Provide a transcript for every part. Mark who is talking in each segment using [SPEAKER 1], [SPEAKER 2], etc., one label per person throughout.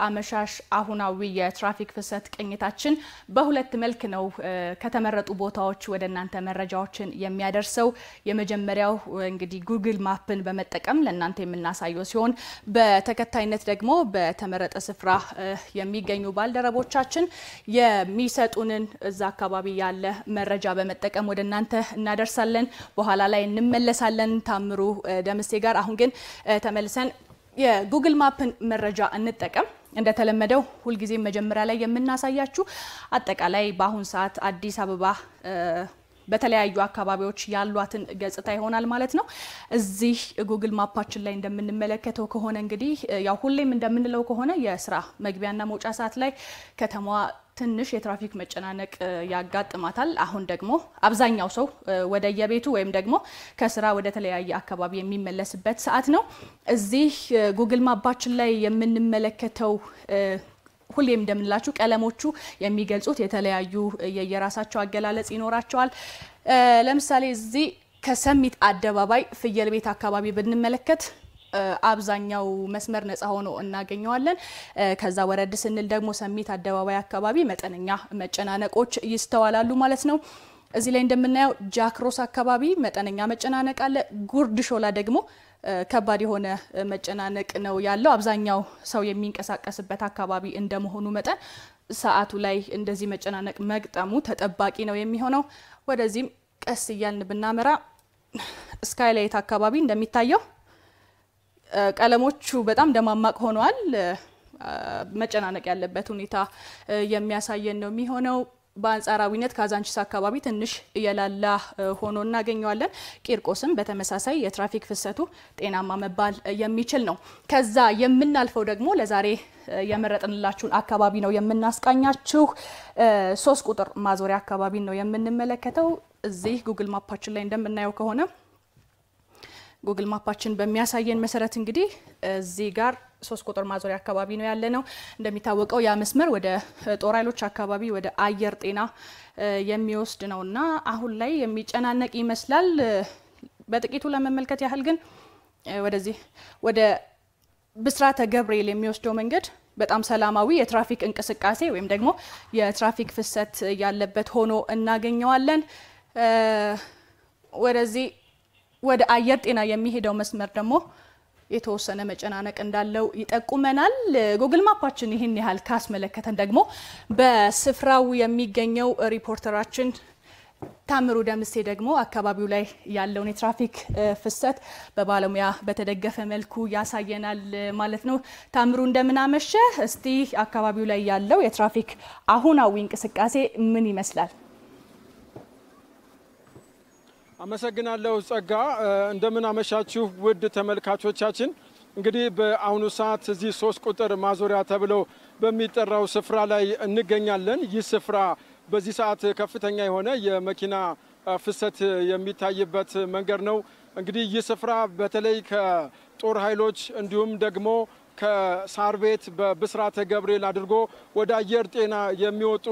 [SPEAKER 1] አመሻሽ አሁናዊ የትራፊክ ፍሰት ቅኝታችን በሁለት መልክ ነው ከተመረጡ ቦታዎች ወደናንተ መረጃዎችን የሚያደርሰው የመጀመሪያው እንግዲህ ጉግል ማፕን በመጠቀም ለናንተ የምናሳየው ሲሆን በተከታይነት ደግሞ በተመረጠ ስፍራ የሚገኙ ባልደረቦቻችን የሚሰጡንን እዛ አካባቢ ያለ መረጃ በመጠቀም ወደናንተ እናደርሳለን በኋላ ላይ እንመለሳለን ታምሩ ደምሴ ጋር አሁን ግን ተመልሰን የጉግል ማፕን መረጃ እንጠቀም እንደተለመደው ሁሉ ጊዜ መጀመሪያ ላይ የምናሳያችሁ አጠቃላይ በአሁን ሰዓት አዲስ አበባ በተለያዩ አካባቢዎች ያሏትን ገጽታ ይሆናል ማለት ነው እዚህ ጉግል ማፓችን ላይ እንደምንመለከተው ከሆነ እንግዲህ ያው ሁሌም እንደምንለው ከሆነ የስራ መግቢያና መውጫ ሰዓት ላይ ከተማዋ ትንሽ የትራፊክ መጨናነቅ ያጋጥማታል አሁን ደግሞ አብዛኛው ሰው ወደ የቤቱ ወይም ደግሞ ከስራ ወደ ተለያየ አካባቢ የሚመለስበት ሰዓት ነው እዚህ ጉግል ማፓችን ላይ የምንመለከተው ሁሌም እንደምንላችሁ ቀለሞቹ የሚገልጹት የተለያዩ የየራሳቸው አገላለጽ ይኖራቸዋል ለምሳሌ እዚህ ከሰሚት አደባባይ ፍየል ቤት አካባቢ ብንመለከት አብዛኛው መስመር ነፃ ሆኖ እናገኘዋለን ከዛ ወረድ ስንል ደግሞ ሰሚት አደባባይ አካባቢ መጠነኛ መጨናነቆች ይስተዋላሉ ማለት ነው እዚህ ላይ እንደምናየው ጃክሮስ አካባቢ መጠነኛ መጨናነቅ አለ ጉርድ ሾላ ደግሞ ከባድ የሆነ መጨናነቅ ነው ያለው አብዛኛው ሰው የሚንቀሳቀስበት አካባቢ እንደመሆኑ መጠን ሰዓቱ ላይ እንደዚህ መጨናነቅ መግጠሙ ተጠባቂ ነው የሚሆነው ወደዚህም ቀስ ይያልን ብናመራ ስካይላይት አካባቢ እንደሚታየው ቀለሞቹ በጣም ደማማቅ ሆነዋል መጨናነቅ ያለበት ሁኔታ የሚያሳየን ነው የሚሆነው በአንጻራዊነት ካዛንቺስ አካባቢ ትንሽ የላላ ሆኖ እናገኘዋለን ቂርቆስም በተመሳሳይ የትራፊክ ፍሰቱ ጤናማ መባል የሚችል ነው ከዛ የምናልፈው ደግሞ ለዛሬ የመረጥንላችሁን አካባቢ ነው የምናስቃኛችሁ 3 ቁጥር ማዞሪያ አካባቢ ነው የምንመለከተው እዚህ ጉግል ማፓችን ላይ እንደምናየው ከሆነ ጉግል ማፓችን በሚያሳየን መሰረት እንግዲህ እዚህ ጋር 3 ቁጥር ማዞሪያ አካባቢ ነው ያለነው እንደሚታወቀው ያ መስመር ወደ ጦር ኃይሎች አካባቢ ወደ አየር ጤና የሚወስድ ነውና አሁን ላይ የሚጨናነቅ ይመስላል በጥቂቱ ለመመልከት ያህል ግን ወደዚህ ወደ ብስራተ ገብርኤል የሚወስደው መንገድ በጣም ሰላማዊ የትራፊክ እንቅስቃሴ ወይም ደግሞ የትራፊክ ፍሰት ያለበት ሆኖ እናገኘዋለን ወደዚህ ወደ አየር ጤና የሚሄደው መስመር ደግሞ የተወሰነ መጨናነቅ እንዳለው ይጠቁመናል ጉግል ማፓችን ይሄን ያህል ካስመለከተን ደግሞ በስፍራው የሚገኘው ሪፖርተራችን ታምሩ ደምሴ ደግሞ አካባቢው ላይ ያለውን የትራፊክ ፍሰት በባለሙያ በተደገፈ መልኩ ያሳየናል ማለት ነው ታምሩ እንደምናመሸ እስቲ አካባቢው ላይ ያለው የትራፊክ አሁናዊ እንቅስቃሴ ምን ይመስላል
[SPEAKER 2] አመሰግናለሁ ጸጋ እንደምን አመሻችሁ ውድ ተመልካቾቻችን እንግዲህ በአሁኑ ሰዓት እዚህ 3 ቁጥር ማዞሪያ ተብሎ በሚጠራው ስፍራ ላይ እንገኛለን ይህ ስፍራ በዚህ ሰዓት ከፍተኛ የሆነ የመኪና ፍሰት የሚታይበት መንገድ ነው እንግዲህ ይህ ስፍራ በተለይ ከጦር ኃይሎች እንዲሁም ደግሞ ከሳር ቤት በብስራተ ገብርኤል አድርጎ ወደ አየር ጤና የሚወጡ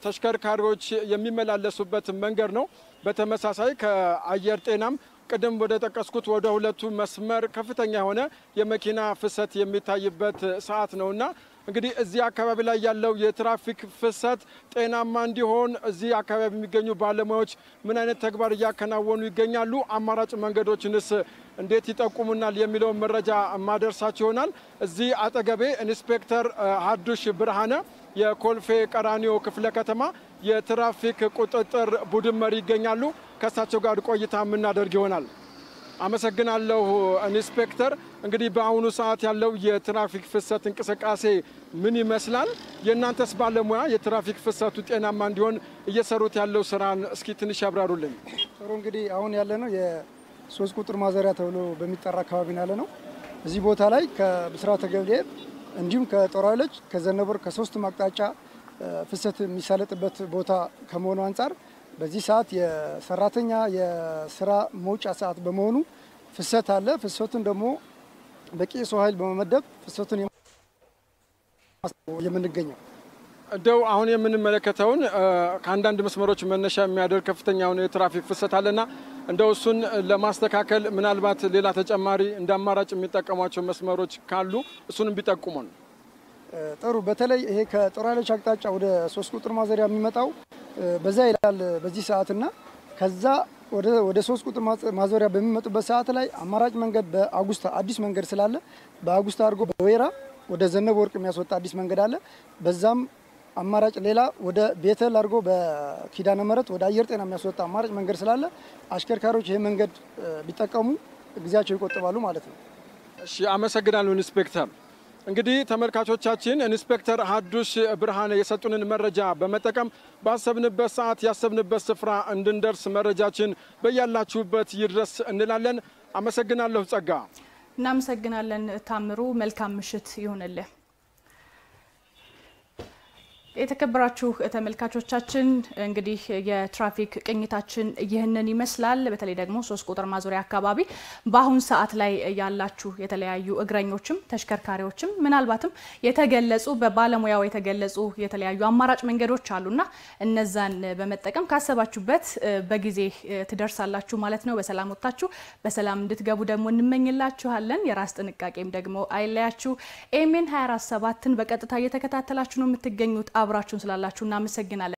[SPEAKER 2] ተሽከርካሪዎች የሚመላለሱበት መንገድ ነው በተመሳሳይ ከአየር ጤናም ቀደም ወደ ተቀስኩት ወደ ሁለቱ መስመር ከፍተኛ የሆነ የመኪና ፍሰት የሚታይበት ሰዓት ነውና እንግዲህ እዚህ አካባቢ ላይ ያለው የትራፊክ ፍሰት ጤናማ እንዲሆን እዚህ አካባቢ የሚገኙ ባለሙያዎች ምን አይነት ተግባር ያከናወኑ ይገኛሉ አማራጭ መንገዶችንስ እንዴት ይጠቁሙናል የሚለው መረጃ ማደርሳችሁ ይሆናል እዚህ አጠገቤ ኢንስፔክተር ሀዱሽ ብርሃነ የኮልፌ ቀራኒዮ ክፍለ ከተማ የትራፊክ ቁጥጥር ቡድን መሪ ይገኛሉ ከሳቸው ጋር ቆይታ ምናደርግ ይሆናል አመሰግናለሁ ኢንስፔክተር እንግዲህ በአሁኑ ሰዓት ያለው የትራፊክ ፍሰት እንቅስቃሴ ምን ይመስላል የእናንተስ ባለሙያ የትራፊክ ፍሰቱ ጤናማ እንዲሆን እየሰሩት ያለው ስራን እስኪ ትንሽ ያብራሩልን
[SPEAKER 3] ጥሩ እንግዲህ አሁን ያለነው የ3 ቁጥር ማዞሪያ ተብሎ በሚጠራ አካባቢ ያለነው እዚህ ቦታ ላይ ከብስራተ ገብርኤል እንዲሁም ከጦር ኃይሎች ከዘነበወርቅ ከ3 አቅጣጫ ፍሰት የሚሳለጥበት ቦታ ከመሆኑ አንፃር በዚህ ሰዓት የሰራተኛ የስራ መውጫ ሰዓት በመሆኑ ፍሰት አለ ፍሰቱን ደግሞ በቂ ሰው ኃይል በመመደብ ፍሰቱን የምንገኘው
[SPEAKER 2] እንደው አሁን የምንመለከተውን ከአንዳንድ መስመሮች መነሻ የሚያደርግ ከፍተኛ የሆነ የትራፊክ ፍሰት አለና እንደው እሱን ለማስተካከል ምናልባት ሌላ ተጨማሪ እንደ አማራጭ የሚጠቀሟቸው መስመሮች ካሉ እሱንም ቢጠቁሙን
[SPEAKER 3] ጥሩ። በተለይ ይሄ ከጦር ኃይሎች አቅጣጫ ወደ 3 ቁጥር ማዞሪያ የሚመጣው በዛ ይላል በዚህ ሰዓትና ከዛ ወደ 3 ቁጥር ማዞሪያ በሚመጡበት ሰዓት ላይ አማራጭ መንገድ በአጉስታ አዲስ መንገድ ስላለ በአጉስታ አድርጎ በወይራ ወደ ዘነበ ወርቅ የሚያስወጣ አዲስ መንገድ አለ። በዛም አማራጭ ሌላ ወደ ቤተል አድርጎ በኪዳነ ምህረት ወደ አየር ጤና የሚያስወጣ አማራጭ መንገድ ስላለ አሽከርካሪዎች ይሄ መንገድ ቢጠቀሙ ጊዜያቸው ይቆጥባሉ ማለት ነው።
[SPEAKER 2] እሺ አመሰግናለሁ ኢንስፔክተር። እንግዲህ ተመልካቾቻችን ኢንስፔክተር ሀዱሽ ብርሃኔ የሰጡንን መረጃ በመጠቀም ባሰብንበት ሰዓት ያሰብንበት ስፍራ እንድንደርስ መረጃችን በያላችሁበት ይድረስ እንላለን። አመሰግናለሁ ጸጋ።
[SPEAKER 1] እናመሰግናለን ታምሩ። መልካም ምሽት ይሁንልህ። የተከበራችሁ ተመልካቾቻችን እንግዲህ የትራፊክ ቅኝታችን ይህንን ይመስላል። በተለይ ደግሞ 3 ቁጥር ማዞሪያ አካባቢ በአሁን ሰዓት ላይ ያላችሁ የተለያዩ እግረኞችም ተሽከርካሪዎችም ምናልባትም የተገለጹ በባለሙያው የተገለጹ የተለያዩ አማራጭ መንገዶች አሉና እነዛን በመጠቀም ካሰባችሁበት በጊዜ ትደርሳላችሁ ማለት ነው። በሰላም ወጣችሁ በሰላም እንድትገቡ ደግሞ እንመኝላችኋለን። የራስ ጥንቃቄም ደግሞ አይለያችሁ። ኤኤምኤን 24/7ን በቀጥታ እየተከታተላችሁ ነው የምትገኙት። አብራችሁን ስላላችሁ እናመሰግናለን።